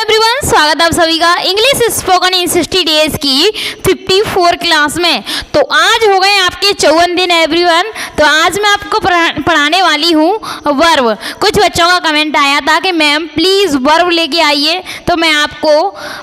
Everyone, स्वागत है आप सभी का इंग्लिश स्पोकन इन 60 डेज की 54 क्लास में। तो आज हो गए आपके 54 दिन एवरीवन। तो आज मैं आपको पढ़ाने वाली हूँ वर्ब। कुछ बच्चों का कमेंट आया था कि मैम प्लीज़ वर्ब लेके आइए, तो मैं आपको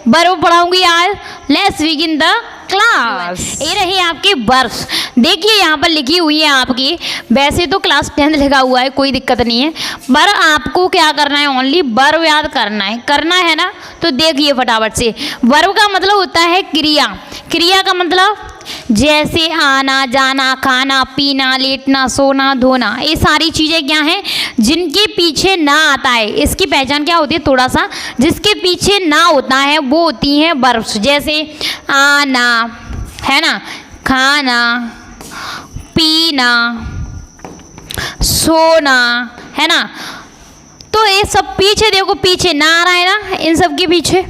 वर्ब पढ़ाऊंगी आज। Let's begin the class. ये रही आपकी वर्ब्स। देखिए यहाँ पर लिखी हुई है आपकी, वैसे तो क्लास 10 लिखा हुआ है, कोई दिक्कत नहीं है, पर आपको क्या करना है, ओनली वर्ब याद करना है ना। तो देखिए फटाफट से, वर्ब का मतलब होता है क्रिया। क्रिया का मतलब जैसे आना, जाना, खाना, पीना, लेटना, सोना, धोना, ये सारी चीज़ें क्या हैं, जिनके पीछे ना आता है। इसकी पहचान क्या होती है, थोड़ा सा जिसके पीछे ना होता है वो होती हैं वर्ब्स। जैसे आना है ना, खाना, पीना, सोना है ना। तो ये सब पीछे देखो, पीछे ना आ रहा है ना, इन सब के पीछे,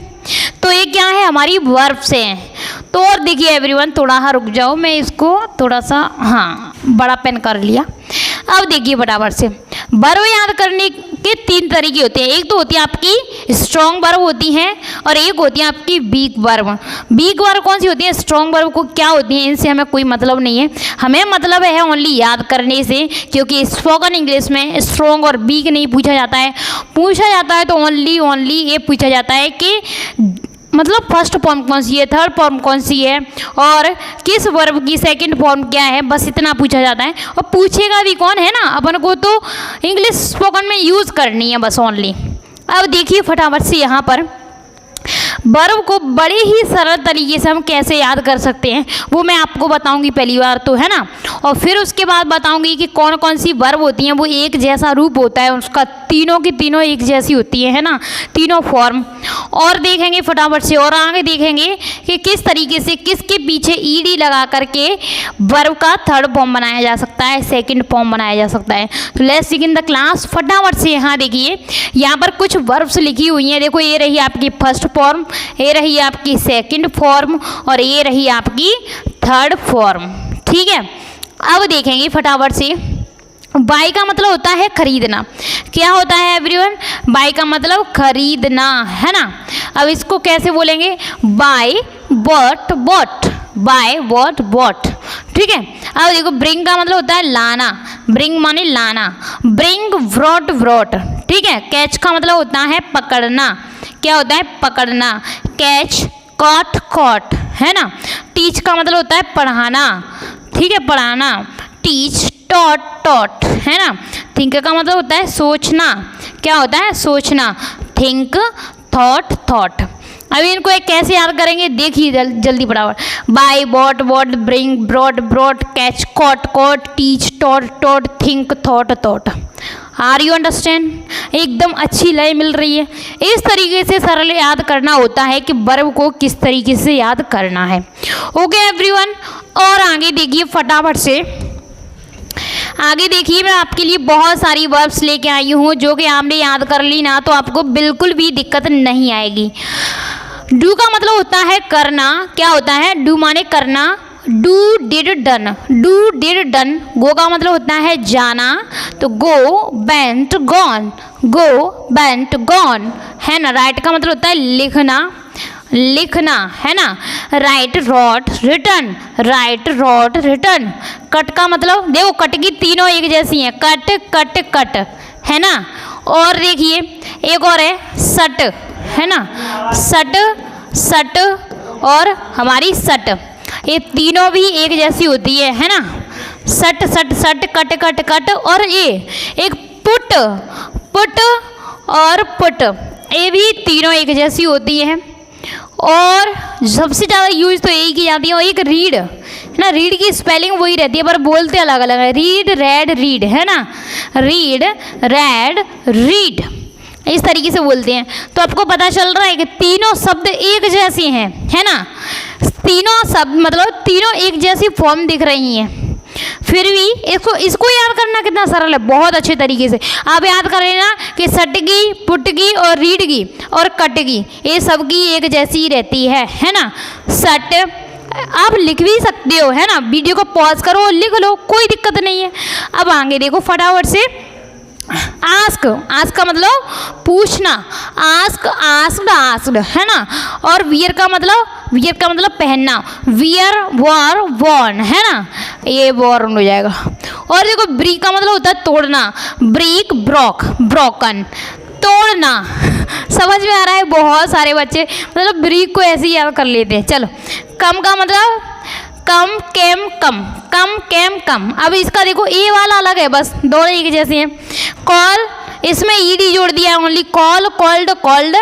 तो ये क्या है, हमारी वर्ब्स हैं। तो और देखिए एवरीवन, थोड़ा रुक जाओ, मैं इसको थोड़ा सा बड़ा पेन कर लिया। अब देखिए फटाफट से, वर्ब याद करने के 3 तरीके होते हैं। एक तो होती है आपकी स्ट्रॉन्ग वर्ब होती हैं, और एक होती है आपकी वीक वर्ब। वीक वर्ब कौन सी होती है, स्ट्रॉन्ग वर्ब को क्या होती है, इनसे हमें कोई मतलब नहीं है। हमें मतलब है ओनली याद करने से, क्योंकि स्पोकन इंग्लिश में स्ट्रॉन्ग और वीक नहीं पूछा जाता है। पूछा जाता है तो ओनली ये पूछा जाता है कि मतलब फर्स्ट फॉर्म कौन सी है, थर्ड फॉर्म कौन सी है, और किस वर्ब की सेकंड फॉर्म क्या है, बस इतना पूछा जाता है। और पूछेगा भी कौन है ना, अपन को तो इंग्लिश स्पोकन में यूज़ करनी है बस ओनली। अब देखिए फटाफट से यहाँ पर वर्ब को बड़े ही सरल तरीके से हम कैसे याद कर सकते हैं, वो मैं आपको बताऊंगी पहली बार तो, है ना। और फिर उसके बाद बताऊंगी कि कौन कौन सी वर्ब होती हैं, वो एक जैसा रूप होता है उसका, तीनों की तीनों एक जैसी होती है ना, तीनों फॉर्म। और देखेंगे फटाफट से, और आगे देखेंगे कि किस तरीके से किसके पीछे ईडी लगा करके वर्ब का थर्ड फॉर्म बनाया जा सकता है, सेकेंड फॉर्म बनाया जा सकता है। तो लेट्स बिगिन द क्लास। फटाफट से यहाँ देखिए, यहाँ पर कुछ वर्ब्स लिखी हुई हैं। देखो, ये रही आपकी फर्स्ट फॉर्म, ये रही आपकी सेकंड फॉर्म, और ये रही आपकी थर्ड फॉर्म। ठीक है, अब देखेंगे फटाफट से। बाय का मतलब होता है खरीदना। क्या होता है एवरीवन, बाय का मतलब खरीदना, है ना। अब इसको कैसे बोलेंगे, buy what bought, buy what bought. ठीक है, अब देखो, ब्रिंग का मतलब होता है लाना, ब्रिंग माने लाना, ब्रिंग ब्रॉट ब्रॉट। ठीक है, कैच का मतलब होता है पकड़ना। क्या होता है, पकड़ना, कैच, कॉट कॉट, है ना। टीच का मतलब होता है पढ़ाना। ठीक है, पढ़ाना, टीच, टॉट टॉट, है ना। थिंक का मतलब होता है सोचना। क्या होता है, सोचना, थिंक, थॉट थॉट। अभी इनको एक कैसे याद करेंगे, देखिए जल्दी फटाफट। Buy bought bought, bring brought brought, catch caught caught, teach taught taught, think thought thought. Are you understand, एकदम अच्छी लय मिल रही है। इस तरीके से सरल याद करना होता है कि वर्ब को किस तरीके से याद करना है। ओके एवरीवन, और आगे देखिए फटाफट से, आगे देखिए, मैं आपके लिए बहुत सारी वर्ब्स लेके आई हूँ, जो कि आपने याद कर ली ना तो आपको बिल्कुल भी दिक्कत नहीं आएगी। डू का मतलब होता है करना। क्या होता है, डू माने करना, do did done, do did done. Go का मतलब होता है जाना, तो go went gone, go went gone, है ना। राइट का मतलब होता है लिखना, लिखना, है ना। Write wrote written, write wrote written. Cut का मतलब, देखो कट की तीनों एक जैसी हैं, कट कट कट, है ना। और देखिए एक और है सट, है ना, सट सट और हमारी सट, ये तीनों भी एक जैसी होती है ना। सट सट सट, कट कट कट, और ये एक पुट, पुट और पुट, ये भी तीनों एक जैसी होती है। और सबसे ज़्यादा यूज तो यही की जाती है। और एक रीड, है ना, रीड की स्पेलिंग वही रहती है पर बोलते अलग अलग है। रीड रेड रीड, है ना, रीड रेड रीड, इस तरीके से बोलते हैं। तो आपको पता चल रहा है कि तीनों शब्द एक जैसे हैं, है ना। तीनों शब्द मतलब तीनों एक जैसी फॉर्म दिख रही हैं, फिर भी इसको याद करना कितना सरल है, बहुत अच्छे तरीके से आप याद कर लेना कि सटगी, पुटगी और रीडगी और कटगी, ये सबकी एक जैसी रहती है ना। सट आप लिख भी सकते हो, है ना, वीडियो को पॉज करो और लिख लो, कोई दिक्कत नहीं है। अब आगे देखो फटाफट से, आस्क, आस्क का मतलब पूछना, आस्क आस्क्ड आस्क्ड, है ना। और वियर का मतलब पहनना, वियर वॉर वॉर्न, है ना, ये वॉर्न हो जाएगा। और देखो ब्रीक का मतलब होता है तोड़ना, ब्रीक ब्रोक ब्रोकन, तोड़ना। समझ में आ रहा है, बहुत सारे बच्चे मतलब ब्रीक को ऐसे ही याद कर लेते हैं। चलो कम का मतलब कम केम कम, कम केम कम। अब इसका देखो ए वाला अलग है, बस दोनों एक जैसे हैं। कॉल, इसमें ईडी जोड़ दिया ओनली, कॉल कॉल्ड कॉल्ड।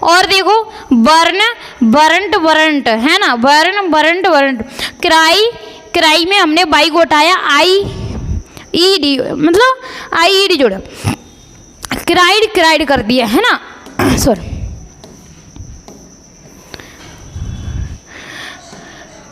और देखो बर्न बरंट बरंट, है ना, burn burnt burnt. Cry, cry में हमने बाई को हटाया, आई ई डी मतलब आई ई डी जोड़ा, क्राइड क्राइड कर दिया, है ना, सॉरी।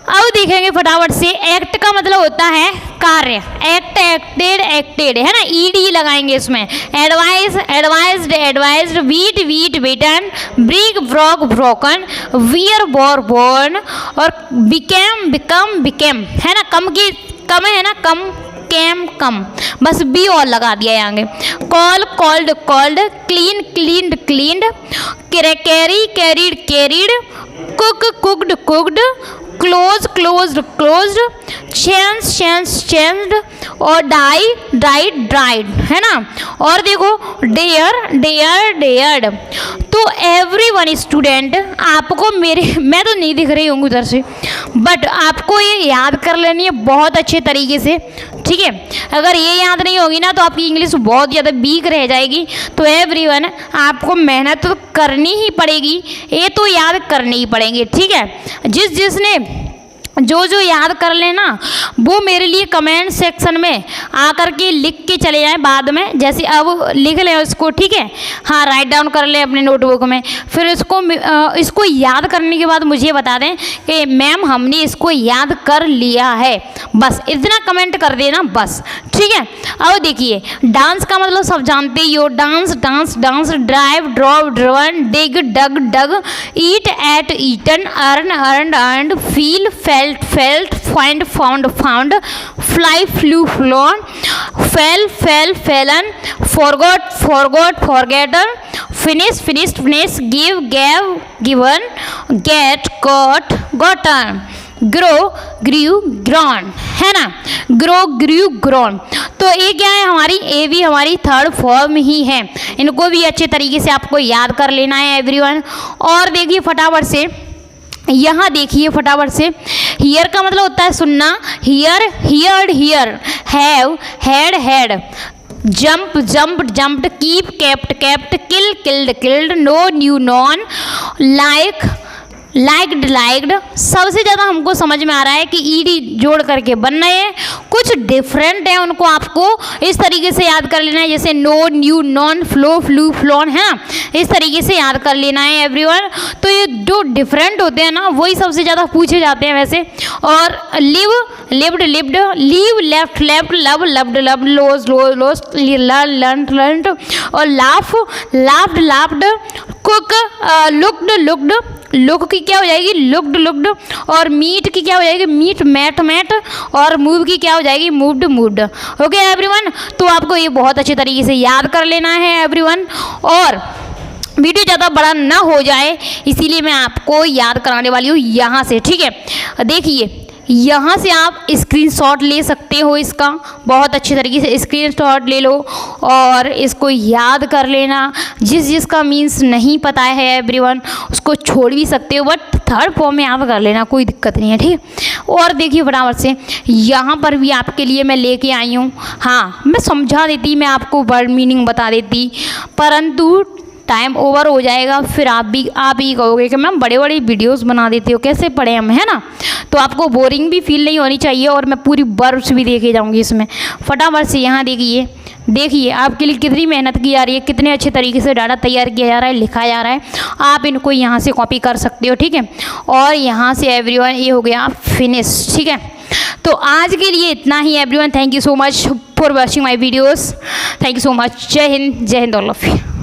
अब देखेंगे फटाफट से, एक्ट का मतलब होता है कार्य, एक्ट एक्टेड एक्टेड, है ना, ईडी लगाएंगे इसमें। Advice advised advised, beat beat beaten, break broke broken, wear wore worn. और बिकेम बिकम बिकेम, है ना, कम की कम है ना, कम केम कम, बस बी और लगा दिया यहाँ आगे। Call called called, clean cleaned cleaned, carry carried carried, cook cooked cooked, close closed closed, change change changed. और डाई डाइड ड्राइड, है ना। और देखो डेयर डेयर डेयर्ड। तो एवरीवन स्टूडेंट, आपको मेरे, मैं तो नहीं दिख रही होंगी उधर से, बट आपको ये याद कर लेनी है बहुत अच्छे तरीके से, ठीक है। अगर ये याद नहीं होगी ना तो आपकी इंग्लिश बहुत ज़्यादा वीक रह जाएगी। तो एवरीवन, आपको मेहनत तो करनी ही पड़ेगी, ये तो याद करनी ही पड़ेंगे, ठीक है। जिसने जो याद कर लेना वो मेरे लिए कमेंट सेक्शन में आकर के लिख के चले जाएं बाद में, जैसे अब लिख लें उसको, ठीक है। हाँ, राइट डाउन कर लें अपने नोटबुक में, फिर इसको याद करने के बाद मुझे बता दें कि मैम हमने इसको याद कर लिया है, बस इतना कमेंट कर देना बस, ठीक है। अब देखिए, डांस का मतलब सब जानते ही हो, dance dance dance, drive drove driven, dig dug dug, eat ate eaten, earn earned earned, feel felt felt, find found found, fly flew flown, fell fell fallen, forgot forgot forgotten, finish finished finished, give gave given, get got gotten, grow grew grown, है ना, grow grew grown। तो ये क्या है, हमारी ए भी हमारी third form ही है, इनको भी अच्छे तरीके से आपको याद कर लेना है एवरीवन। और देखिए फटाफट से, यहाँ देखिए फटाफट से, हियर का मतलब होता है सुनना, hear heard hear, have had had, jump jumped jumped, keep kept kept, kill killed killed, know knew known, like liked liked. सबसे ज़्यादा हमको समझ में आ रहा है कि ईडी जोड़ करके बन रहे हैं, कुछ डिफरेंट है, उनको आपको इस तरीके से याद कर लेना है, जैसे know knew known, flow flew flown, है ना, इस तरीके से याद कर लेना है एवरीवन। तो ये जो डिफरेंट होते हैं ना वही सबसे ज़्यादा पूछे जाते हैं वैसे। और live lived lived, leave left left, love loved loved, lose lose lose, learn learned. और laugh laughed laughed, cook looked looked, look की क्या हो जाएगी, लुक्ड लुक्ड। और मीट की क्या हो जाएगी, मीट मैट मैट। और मूव की क्या हो जाएगी, मूव्ड मूव्ड। ओके एवरीवन, तो आपको ये बहुत अच्छे तरीके से याद कर लेना है एवरीवन। और वीडियो ज़्यादा बड़ा ना हो जाए इसीलिए मैं आपको याद कराने वाली हूँ यहाँ से, ठीक है। देखिए यहाँ से आप स्क्रीनशॉट ले सकते हो, इसका बहुत अच्छे तरीके से स्क्रीनशॉट ले लो और इसको याद कर लेना। जिसका मीन्स नहीं पता है एवरीवन उसको छोड़ भी सकते हो, बट थर्ड फॉर्म में याद कर लेना, कोई दिक्कत नहीं है, ठीक है। और देखिए फटाफट से यहाँ पर भी आपके लिए मैं लेके आई हूँ। हाँ, मैं समझा देती, मैं आपको वर्ड मीनिंग बता देती, परंतु टाइम ओवर हो जाएगा, फिर आप ही कहोगे कि मैम बड़े बड़े वीडियोस बना देते हो, कैसे पढ़े हम, है ना। तो आपको बोरिंग भी फील नहीं होनी चाहिए, और मैं पूरी वर्ब्स भी देखे जाऊंगी इसमें। फटाफट से यहाँ देखिए आपके लिए कितनी मेहनत की जा रही है, कितने अच्छे तरीके से डाटा तैयार किया जा रहा है, लिखा जा रहा है। आप इनको यहाँ से कॉपी कर सकते हो, ठीक है। और यहाँ से एवरीवन ये हो गया फिनिश, ठीक है। तो आज के लिए इतना ही everyone. Thank you so much for watching my videos. Thank you so much. जय हिंद ऑल ऑफ यू।